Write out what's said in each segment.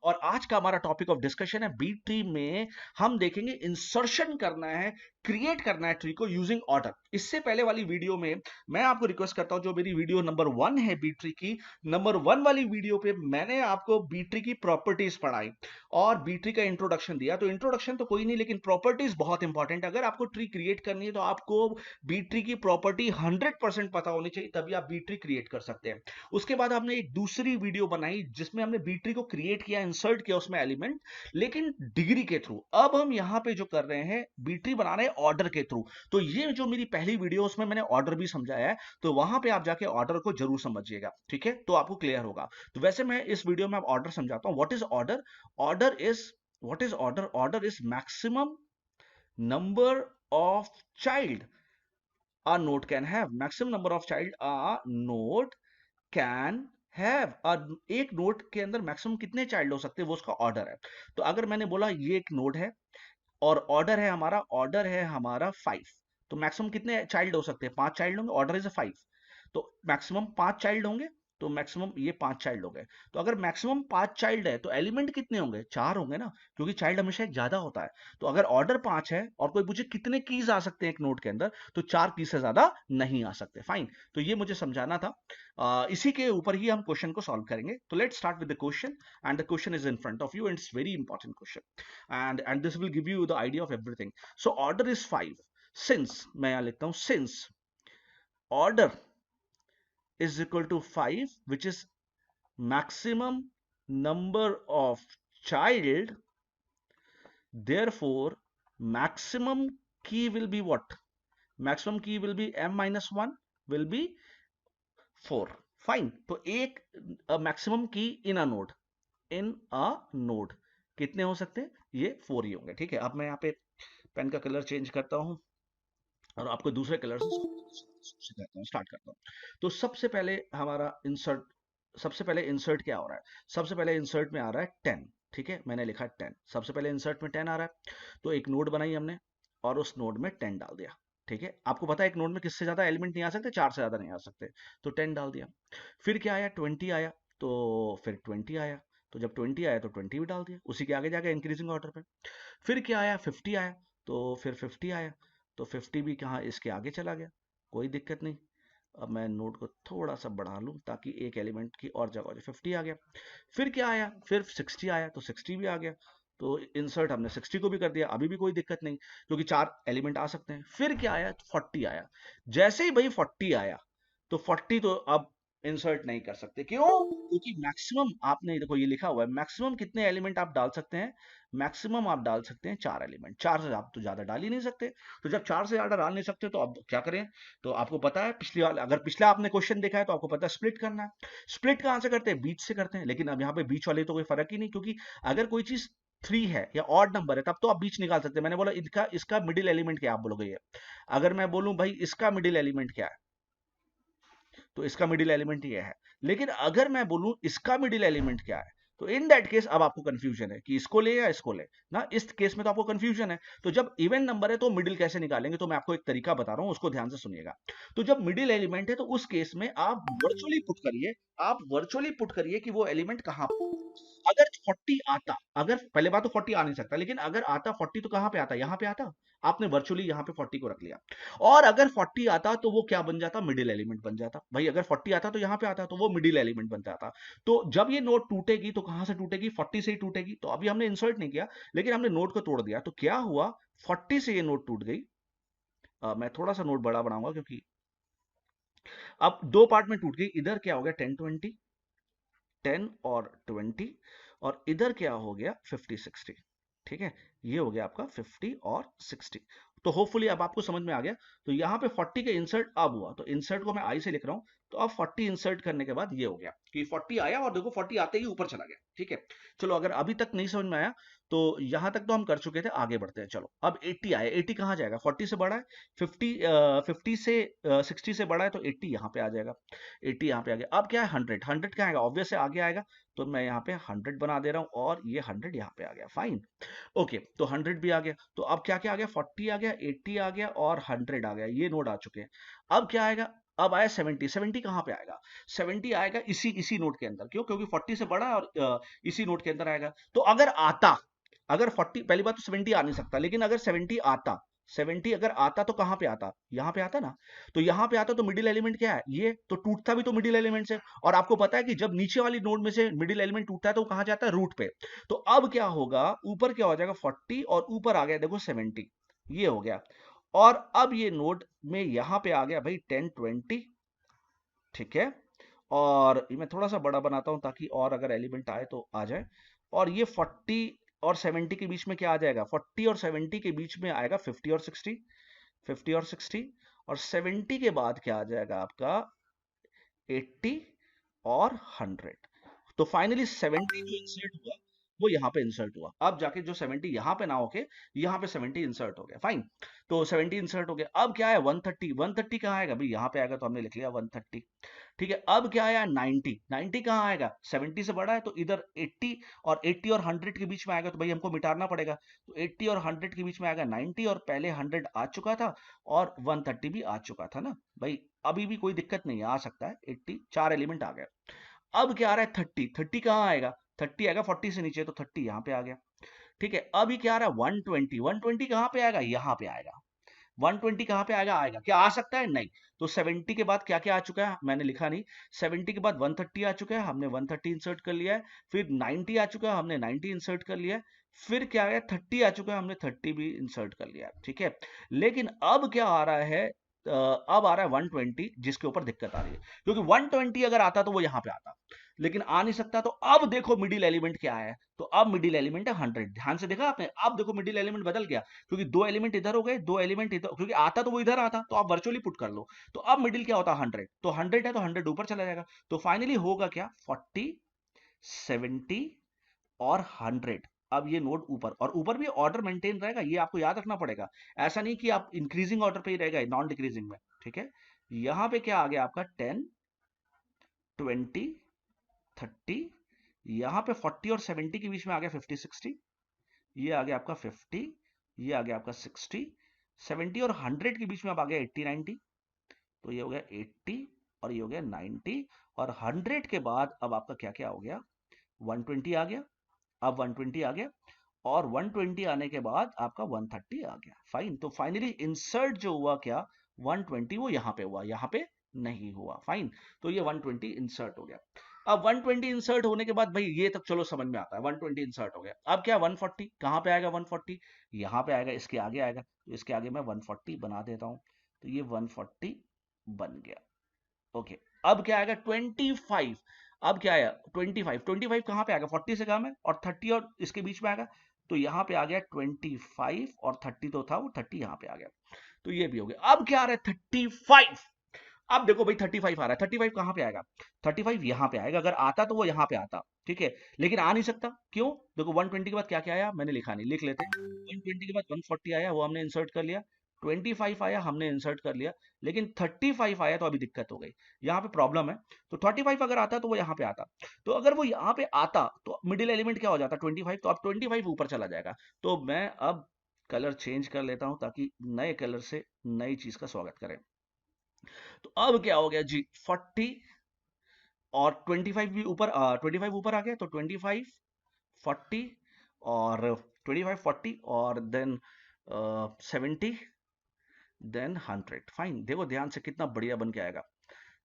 और आज का हमारा टॉपिक ऑफ डिस्कशन है बी ट्री में हम देखेंगे इंसर्शन करना है, क्रिएट करना है ट्री को यूजिंग ऑर्डर। इससे पहले वाली वीडियो में मैं आपको रिक्वेस्ट करता हूं, जो मेरी वीडियो नंबर 1 है बी ट्री की, नंबर 1 वाली वीडियो पे मैंने आपको बी ट्री की प्रॉपर्टीज पढ़ाई और बी ट्री का इंट्रोडक्शन दिया। तो इंट्रोडक्शन तो कोई नहीं, लेकिन प्रॉपर्टीज बहुत इंपॉर्टेंट है। अगर आपको ट्री क्रिएट करनी है तो आपको बी ट्री की प्रॉपर्टी 100% पता होनी चाहिए, तभी आप बी ट्री क्रिएट कर सकते हैं। उसके बाद हमने एक दूसरी वीडियो बनाई जिसमें हमने बी ट्री को क्रिएट किया, इंसर्ट किया उसमें एलिमेंट, लेकिन डिग्री के थ्रू। अब हम यहां पे जो कर रहे हैं बी ट्री बना रहे हैं ऑर्डर के थ्रू। तो ये जो मेरी पहली वीडियो उसमें मैंने ऑर्डर भी समझाया है, तो वहां पे आप जाके ऑर्डर को जरूर समझिएगा, ठीक है, तो आपको क्लियर होगा। तो वैसे मैं इस वीडियो में आप ऑर्डर समझाता हूं। What is order? Order is what is order? Order is maximum number of child a node can have. maximum number of child a node can have। एक नोड के अंदर मैक्सिमम कितने चाइल्ड हो सकते हैं वो उसका ऑर्डर है। तो अगर मैंने बोला ये एक नोड है और ऑर्डर है हमारा 5, तो मैक्सिमम कितने चाइल्ड हो सकते हैं? 5 चाइल्ड होंगे, ऑर्डर इज 5, तो मैक्सिमम 5 चाइल्ड होंगे, तो मैक्सिमम ये 5 चाइल्ड हो गए। तो अगर मैक्सिमम 5 चाइल्ड है तो एलिमेंट कितने होंगे? 4 होंगे ना, क्योंकि चाइल्ड हमेशा एक ज्यादा होता है। तो अगर ऑर्डर 5 है और कोई पूछे कितने कीज आ सकते हैं एक नोड के अंदर, तो 4 की से ज्यादा नहीं आ सकते। फाइन, तो ये मुझे समझाना था। इसी के ऊपर ही हम क्वेश्चन को सॉल्व करेंगे। तो let's start with the question, and the question is in front of you and it's very important question, and this will give you the idea of everything. So order is 5 since, मैं यहां लिखता हूं since order is equal to 5, which is maximum number of child, therefore maximum key will be what? Maximum key will be m minus 1 will be 4। Fine, तो एक maximum की इन a node, in a node कितने हो सकते हैं? ये 4 ही होंगे, ठीक है। अब मैं यहाँ पे पेन का कलर चेंज करता हूं और आपको दूसरे कलर से करता हूँ, स्टार्ट करता हूँ। तो सबसे पहले इंसर्ट क्या हो रहा है? सबसे पहले इंसर्ट में आ रहा है 10, ठीक है, मैंने लिखा 10। सबसे पहले इंसर्ट में 10 आ रहा है, तो एक नोड बनाई हमने और उस नोड में 10 डाल दिया, ठीक है। आपको पता है एक नोड में किससे ज्यादा एलिमेंट नहीं आ सकते? 4 से ज्यादा नहीं आ सकते, तो 10 डाल दिया। फिर क्या आया? 20 आया, तो फिर 20 आया, तो जब 20 आया तो 20 भी डाल दिया, उसी के आगे जाके इंक्रीजिंग ऑर्डर पे। फिर क्या आया? 50 आया, तो फिर 50 आया, तो 50 भी कहाँ, इसके आगे चला गया, कोई दिक्कत नहीं। अब मैं नोट को थोड़ा सा बढ़ा लूं ताकि एक एलिमेंट की और जगह हो जाए। 50 आ गया। फिर क्या आया? फिर 60 आया, तो 60 भी आ गया, तो इंसर्ट हमने 60 को भी कर दिया, अभी भी कोई दिक्कत नहीं क्योंकि 4 एलिमेंट आ सकते हैं। फिर क्या आया? 40 आया। जैसे ही भाई 40 आया, तो 40 तो अब इंसर्ट नहीं कर सकते। क्यों? क्योंकि मैक्सिमम, आपने देखो ये लिखा हुआ है मैक्सिमम कितने एलिमेंट आप डाल सकते हैं। मैक्सिमम आप डाल सकते हैं 4 एलिमेंट, 4 से आप तो ज्यादा डाल ही नहीं सकते। तो जब 4 से ज्यादा डाल नहीं सकते तो अब क्या करें? तो आपको पता है पिछली वाला, अगर पिछला आपने क्वेश्चन देखा है तो आपको पता है स्प्लिट करना है। स्प्लिट कहां से करते हैं? बीच से करते हैं, लेकिन अब यहाँ पे बीच वाले तो कोई फर्क ही नहीं, क्योंकि अगर कोई चीज 3 है या ऑड नंबर है तब तो आप बीच निकाल सकते हैं। मैंने बोला इनका, इसका मिडिल एलिमेंट क्या है? आप बोलोगे ये। अगर मैं बोलूं भाई इसका मिडिल एलिमेंट क्या है, तो इसका मिडिल एलिमेंट ये है। लेकिन अगर मैं बोलूं इसका मिडिल एलिमेंट क्या है, तो इन दैट केस अब आपको कंफ्यूजन है कि इसको ले या इसको ले ना। इस केस में तो आपको कंफ्यूजन है। तो जब इवन नंबर है तो मिडिल कैसे निकालेंगे, तो मैं आपको एक तरीका बता रहा हूं, उसको ध्यान से सुनिएगा। तो जब मिडिल एलिमेंट है तो उस केस में आप वर्चुअली पुट करिए कि वो एलिमेंट कहां। अगर 40 आता, अगर पहले बात तो 40 आ नहीं सकता, लेकिन अगर आता 40 तो कहां पे आता? यहां पे आता। आपने वर्चुअली यहां पे 40 को रख लिया, और अगर 40 आता तो वो क्या बन जाता? मिडिल एलिमेंट बन जाता। भाई अगर 40 आता तो यहां पे आता, तो वो मिडिल एलिमेंट बन जाता। तो जब ये नोड टूटेगी तो कहां से टूटेगी? 40 से ही टूटेगी। तो अभी हमने इंसर्ट नहीं किया, लेकिन हमने नोड को तोड़ दिया, तो क्या हुआ? 40 से ये नोड टूट गई। मैं थोड़ा सा नोड बड़ा बनाऊंगा क्योंकि अब दो पार्ट में टूट गई। इधर क्या हो गया? 10 20, 10 और 20, और इधर क्या हो गया? 50 60, ठीक है। ये हो गया आपका 50 और 60। तो होपफुली अब आपको समझ में आ गया। तो यहाँ पे 40 का इंसर्ट अब हुआ, तो इंसर्ट को मैं आई से लिख रहा हूं। तो अब 40 इंसर्ट करने के बाद ये हो गया कि 40 आया, और देखो 40 आते ही ऊपर चला गया, ठीक है। चलो, अगर अभी तक नहीं समझ में आया तो यहां तक तो हम कर चुके थे, आगे बढ़ते हैं। चलो, अब 80 आया। 80 कहां जाएगा? 40 से बड़ा है। 50 से 60 से बड़ा है, तो 80 यहाँ पे आ जाएगा। 80 यहाँ पे आ गया। अब क्या है? 100। 100 क्या आएगा? ऑब्वियस है आगे आएगा, तो मैं यहाँ पे 100 बना दे रहा हूँ, और ये 100 यहाँ पे आ गया। फाइन, ओके, तो 100 भी आ गया। तो अब क्या क्या आ गया? 40 आ गया, 80 आ गया और 100 आ गया। ये नोड आ चुके हैं। अब क्या आएगा? अब आया 70, 70 कहाँ पे आएगा? 70 आएगा इसी इसी नोट के अंदर। क्यों? क्योंकि 40 से बड़ा है और इसी नोट के अंदर आएगा। तो अगर आता, अगर 40, पहली बात तो 70 आ नहीं सकता, लेकिन अगर 70 आता, 70 अगर आता तो कहाँ पे आता? यहाँ पे आता ना। तो यहाँ पे आता तो मिडिल एलिमेंट क्या है? ये तो टूटता भी तो मिडिल एलिमेंट से, और आपको पता है कि जब नीचे वाली नोड में से मिडिल एलिमेंट टूटता है तो वो कहाँ जाता है? रूट पे। तो अब क्या होगा? ऊपर क्या हो जाएगा? 40 और ऊपर आ गया देखो 70, ये हो गया। और अब ये नोड में यहां पे आ गया भाई 10 20, ठीक है। और ये मैं थोड़ा सा बड़ा बनाता हूं ताकि और अगर एलिमेंट आए तो आ जाए। और ये 40 और 70 के बीच में क्या आ जाएगा? 40 और 70 के बीच में आएगा 50 और 60, 50 और 60। और 70 के बाद क्या आ जाएगा आपका? 80 और 100। तो फाइनली 70 जो इंसर्ट हुआ वो यहाँ पे इंसर्ट हुआ। अब जाके जो 70 यहाँ पे ना होके यहाँ पे 70 इंसर्ट हो गया। फाइन, तो 70 इंसर्ट हो गया। अब क्या है? 130, 130 कहाँ आएगा भाई? यहाँ पे आएगा, तो हमने लिख लिया 130। ठीक है, अब क्या आया? 90, 90 कहाँ आएगा? 70 से बड़ा है तो इधर 80, और 80 और 100 के बीच में आएगा तो भाई हमको मिटाना पड़ेगा। तो 80 और 100 के बीच में आएगा 90, और पहले 100 आ चुका था और 130 भी आ चुका था ना भाई। अभी भी कोई दिक्कत नहीं है, आ सकता है 80, चार एलिमेंट आ गए। अब क्या आ रहा है? 30, 30 कहाँ आएगा? 30 आएगा 40 से नीचे, तो 30 यहाँ पे आ गया। ठीक है, अभी क्या आ रहा है? 120, 120 कहाँ पे आएगा? यहाँ पे आएगा। 120 कहाँ पे आएगा? आएगा क्या? आ सकता है? नहीं। तो 70 के बाद क्या क्या आ चुका है? मैंने लिखा नहीं। 70 के बाद 130 आ चुका है, हमने 130 इंसर्ट कर लिया है। फिर 90 आ चुका है, हमने 90 इंसर्ट कर लिया है। फिर क्या है? 30 आ चुका है, हमने 30 भी इंसर्ट कर लिया है। ठीक है, लेकिन अब क्या आ रहा है? अब आ रहा है 120, जिसके ऊपर दिक्कत आ रही है, क्योंकि 120 अगर आता तो वो यहाँ पे आता, लेकिन आ नहीं सकता। तो अब देखो मिडिल एलिमेंट क्या है? तो अब मिडिल एलिमेंट है 100। ध्यान से देखा आपने? अब देखो मिडिल एलिमेंट बदल गया, क्योंकि दो एलिमेंट इधर हो गए, दो एलिमेंट इधर, क्योंकि आता तो वो इधर आता, तो आप वर्चुअली पुट कर लो। तो अब मिडिल क्या होता है? 100। तो 100 है तो 100 ऊपर चला जाएगा। तो फाइनली होगा क्या? 40, 70 और 100। अब ये नोड ऊपर, और ऊपर भी ऑर्डर मेंटेन रहेगा, ये आपको याद रखना पड़ेगा। ऐसा नहीं कि आप इंक्रीजिंग ऑर्डर पे ही रहेगा, नॉन डिक्रीजिंग में। ठीक है, यहां पे क्या आ गया आपका? 10, 20, 30। यहां पे 40 और 70 के बीच में आ गया 50 60। ये आ गया आपका 50, ये आ गया आपका 60। 70 और 100 के बीच में अब आ गया 80 90। तो ये हो गया 80 और ये हो गया 90। और 100 के बाद अब आपका क्या क्या हो गया? 120 आ गया। अब 120 आ गया, और 120 आने के बाद आपका 130 आ गया। फाइन, तो फाइनली इंसर्ट जो हुआ क्या? 120 वो यहाँ पे हुआ, यहाँ पे नहीं हुआ। फाइन, तो ये 120 इंसर्ट हो गया। अब 120 इंसर्ट होने के बाद भाई ये तक चलो समझ में आता है, 120 इंसर्ट हो गया। अब क्या? 140 कहाँ पे आएगा? 140 यहाँ पे आएगा, इसके आगे आएगा, तो इसके आगे मैं 140 बना देता हूँ। तो ये 140 बन गया। ओके, अब क्या आएगा? 25। अब क्या आया? 25, 25 कहाँ पे आएगा? 40 से कम है, और 30 और इसके बीच में आएगा। तो यहाँ पे आ गया 25, और 30 तो था, वो 30 यहाँ पे आ गया। तो ये भी हो गया। अब क्या आ रहा है? 35। अब देखो भाई 35 आ रहा है, 35 कहाँ पे आएगा? 35 यहाँ पे आएगा, अगर आता तो वो यहाँ पे आता। ठीक है, लेकिन आ नहीं सकता। क्यों? देखो 120 के बाद क्या क्या आया, मैंने लिखा नहीं, लिख लेते। 120 के बाद 140 आया, वो हमने इंसर्ट कर लिया। 25 आया, हमने इंसर्ट कर लिया। लेकिन 35 आया तो अभी दिक्कत हो गई, यहाँ पे प्रॉब्लम है। तो 35 अगर आता तो वो यहाँ पे आता। तो अगर वो यहाँ पे आता तो मिडिल एलिमेंट क्या हो जाता? 25। तो अब 25 ऊपर चला जाएगा। तो मैं अब कलर चेंज कर लेता हूं ताकि नए कलर से नई चीज का स्वागत करें। तो अब क्या हो गया जी? 40 और 25 भी ऊपर, 25 ऊपर आ गया, तो 25, 40 और 25, 40 और देन 70, देन 100। फाइन, देखो ध्यान से कितना बढ़िया बन के आएगा।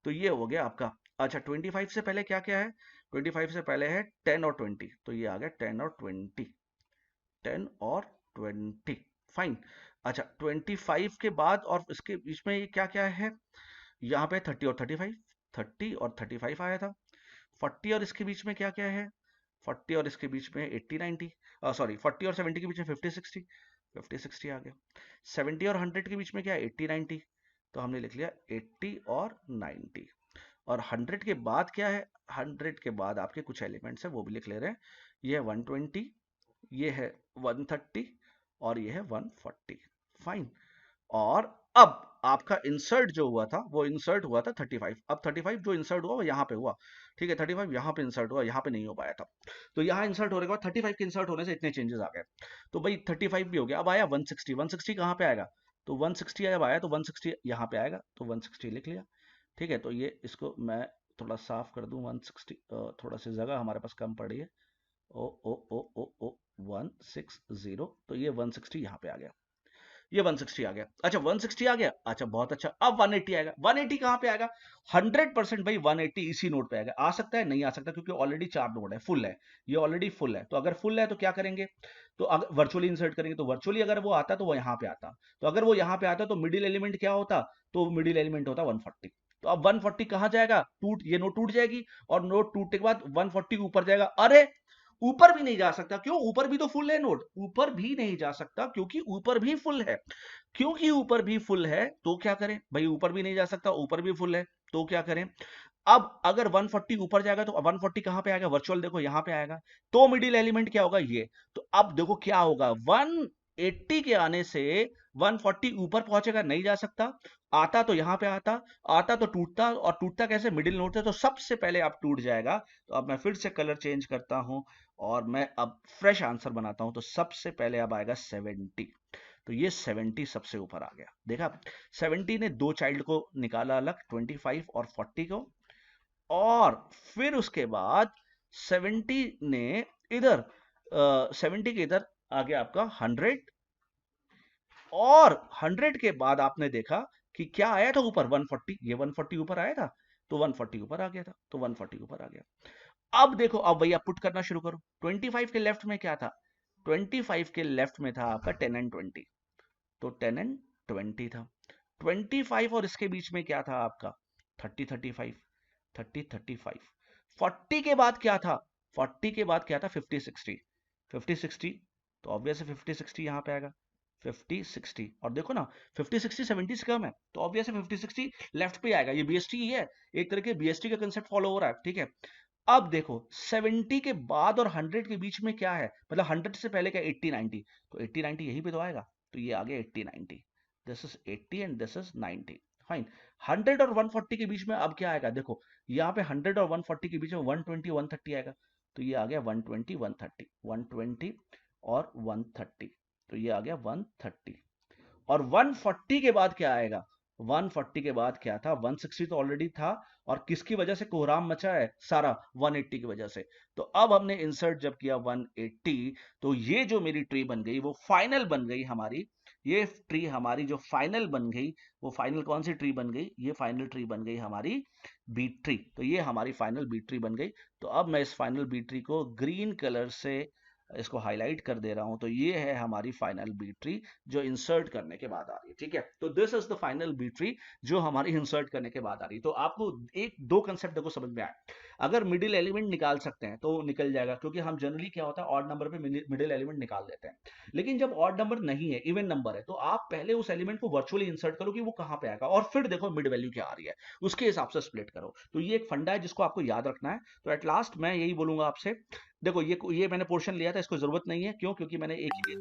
तो ये हो गया आपका। अच्छा, 25 से पहले क्या क्या है? 25 से पहले है 10 और 20, तो ये आ गया 10 और 20, 10 और 20। फाइन। अच्छा, 25 के बाद और इसके बीच में ये क्या क्या है? यहाँ पे 30 और 35, 30 और 35 आया था। 40 और इसके बीच में क्या क्या है? 40 और इसके बीच में 80 90, सॉरी 40 और 70 के बीच में 50 60, 50 60 आ गया। 70 और 100 के बीच में क्या है? 80 90, तो हमने लिख लिया 80 और 90। और 100 के बाद क्या है? 100 के बाद आपके कुछ एलिमेंट्स है, वो भी लिख ले रहे हैं। ये है 120, ये है 130, और ये है 140। फाइन। और अब आपका इंसर्ट जो हुआ था वो इंसर्ट हुआ था 35। अब 35 जो इंसर्ट हुआ वो यहाँ पे हुआ। ठीक है, 35 यहाँ पे इंसर्ट हुआ, यहाँ पे नहीं हो पाया था। तो यहाँ इंसर्ट होने के बाद 35 के इंसर्ट होने से इतने चेंजेस आ गए। तो भाई 35 भी हो गया। अब आया 160, 160 कहाँ पे आएगा? तो 160 जब आया तो 160 यहाँ पे आएगा, तो 160 लिख लिया। ठीक है, तो ये इसको मैं थोड़ा साफ कर दूं, 160 थोड़ा सी जगह हमारे पास कम पड़ी है। ओ ओ ओ ओ ओ 160, तो ये 160 यहाँ पे आ गया, ये 160 आ गया। अच्छा 160 आ गया, अच्छा बहुत अच्छा। अब 180 आएगा, 180 कहाँ पे आएगा? 100% भाई 180 इसी नोड पे आएगा। आ सकता है, नहीं आ सकता, क्योंकि ऑलरेडी 4 नोड है, फुल है, ये ऑलरेडी फुल है। तो अगर फुल है तो क्या करेंगे, तो अगर वर्चुअली इंसर्ट करेंगे, तो वर्चुअली अगर वो आता तो वो यहाँ पे आता, तो अगर वो यहाँ पे आता तो मिडिल एलिमेंट क्या होता, तो मिडिल एलिमेंट होता 140। तो अब 140 कहाँ जाएगा, टूट, ये नोड टूट जाएगी, और नोड टूटने के बाद 140 ऊपर जाएगा। अरे ऊपर भी नहीं जा सकता, क्यों? ऊपर भी तो फुल है नोड, ऊपर भी नहीं जा सकता क्योंकि ऊपर भी फुल है। क्योंकि ऊपर भी फुल है तो क्या करें भाई, ऊपर भी नहीं जा सकता, ऊपर भी फुल है, तो क्या करें? अब अगर 140 ऊपर जाएगा तो 140 कहां पे आएगा, वर्चुअल देखो यहां पे आएगा, तो मिडिल एलिमेंट क्या होगा, ये। तो अब देखो क्या होगा, 180 के आने से 140 ऊपर पहुंचेगा, नहीं जा सकता, आता तो यहां पे आता, आता तो टूटता, और टूटता कैसे, मिडिल नोड से, तो सबसे पहले अब टूट जाएगा। तो अब मैं फिर से कलर चेंज करता हूं, और मैं अब फ्रेश आंसर बनाता हूं, तो सबसे पहले अब आएगा 70। तो ये 70 सबसे ऊपर आ गया, देखा? 70 ने दो चाइल्ड को निकाला अलग, 25 और 40 को, और फिर उसके बाद 70 ने इधर 70 के इधर आ गया आपका 100, और 100 के बाद आपने देखा कि क्या आया था ऊपर, 140, ये 140 ऊपर आया था, तो 140 ऊपर आ गया था, तो 140 ऊपर आ गया। अब देखो, अब भैया पुट करना शुरू करो। 25 के लेफ्ट में क्या था, 25 के लेफ्ट में था आपका 10 एंड 20, तो 10 एंड 20 था। 25 और इसके बीच में क्या था आपका, 30 35, 30 35। 40 के बाद क्या था, 40 के बाद क्या था, 50 60, 50 60, तो ऑब्वियस 50 60 यहां पे आएगा, 50 60, और देखो ना 50 60 70 से कम है, तो ऑब्वियस 50 60 लेफ्ट पे आएगा, ये बीएसटी ही है, एक तरह के बीएसटी का कंसेप्ट फॉलो हो रहा है, ठीक है। अब देखो 70 के बाद और 100 के बीच में क्या है, मतलब 100 से पहले क्या, 80 90, तो 80 90 यहीं पे तो आएगा, तो ये आ गया 80 90, this is 80 and this is 90, fine. 100 और 140 के बीच में अब क्या आएगा, देखो यहाँ पे 100 और 140 के बीच में 120 130 आएगा, तो ये आ गया 120 130, 120 और 130, तो ये आ गया 130। और 140 के बाद क्या आएगा, 140 के बाद क्या था, 160 तो ऑलरेडी था, और किसकी वजह से कोहराम मचा है सारा, 180 की वजह से। तो अब हमने इंसर्ट जब किया 180, तो ये जो मेरी ट्री बन गई वो फाइनल बन गई हमारी, ये ट्री हमारी जो फाइनल बन गई, वो फाइनल कौन सी ट्री बन गई, ये फाइनल ट्री बन गई हमारी बीट ट्री, तो ये हमारी फाइनल बीट ट्री बन गई। तो अब मैं इस फाइनल बीट ट्री को ग्रीन कलर से इसको हाईलाइट कर दे रहा हूं, तो ये है हमारी फाइनल बी ट्री जो इंसर्ट करने के बाद आ रही है, ठीक है। तो this is the final B tree जो हमारी इंसर्ट करने के बाद आ रही है। तो आपको एक दो कंसेप्ट देखो समझ में आया, अगर मिडिल एलिमेंट निकाल सकते हैं तो निकल जाएगा, क्योंकि हम जनरली क्या होता है, ऑड नंबर पे मिडिल एलिमेंट निकाल देते हैं। लेकिन जब ऑड नंबर नहीं है, इवन नंबर है, तो आप पहले उस एलिमेंट को वर्चुअली इंसर्ट करो कि वो कहां पे आएगा, और फिर देखो मिड वैल्यू क्या आ रही है, उसके हिसाब से स्प्लिट करो। तो ये एक फंडा है जिसको आपको याद रखना है। तो एट लास्ट मैं यही बोलूंगा आपसे, देखो ये मैंने पोर्शन लिया था, इसको जरूरत नहीं है, क्यों, क्योंकि मैंने एक ही